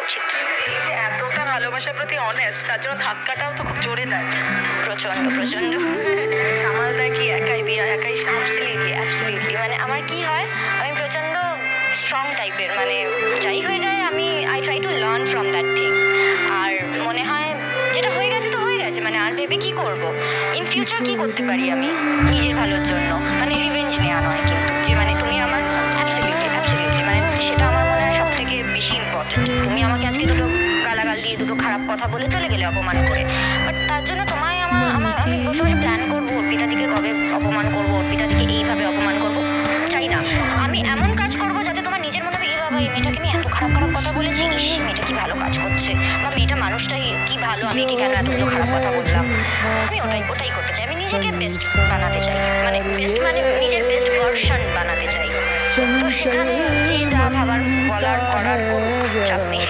উচিত। এই যে এতটা ভালোবাসার প্রতি অনেস্ট, তার জন্য ধাক্কাটাও তো খুব জোরে দেয়। প্রচণ্ড প্রচণ্ড সামাল দেয় কি একাই দিয়া, একাই অ্যাবসলিউটলি অ্যাবসলিউটলি। মানে আমার কি হয়, আমি প্রচণ্ড স্ট্রং টাইপের, মানে যাই হয়ে যায় আমি I try to learn from that thing. আর মনে হয় যেটা হয়ে গেছে তো হয়ে গেছে, মানে আর ভেবে কি করব, ইন ফিউচার কি করতে পারি আমি নিজের ভালোর জন্য, মানে রিভেঞ্জ নেওয়া নয় কিন্তু, যে মানে তুমি আমার অ্যাবসলিউটলি অ্যাবসলিউটলি, মানে সেটা আমার মনে হয় সব থেকে বেশি ইম্পর্টেন্ট। তুমি আমাকে আজকে দুটো গালাগাল দিয়ে দুটো খারাপ কথা বলে চলে গেলে অপমান করে, বাট তার জন্য তোমায় আমি বসে বসে প্ল্যান করবো অর্পিতাদিকে কবে অপমান করবো, অর্পিতাদিকে এইভাবে অপমান করবো, চাই না। আমি এমন কাজ করবো যাতে তোমার নিজের মনে হবে, এ বাবা এই মেয়েটাকে আমি এত খারাপ খারাপ কথা বলেছি, ইস মেয়েটা কি ভালো কাজ করছে, বা মেয়েটা মানুষটাই কি ভালো, আমি কি কেন এতগুলো খারাপ কথা বললাম। আমি ওটাই করতে চাই, আমি নিজেকে বেস্ট বানাতে চাই, মানে বেস্ট মানে নিজের বেস্ট ভার্সন বানাতে চাই। তো সেখানে যে যা ভাবার বলার করার করুক, চাপ নেই।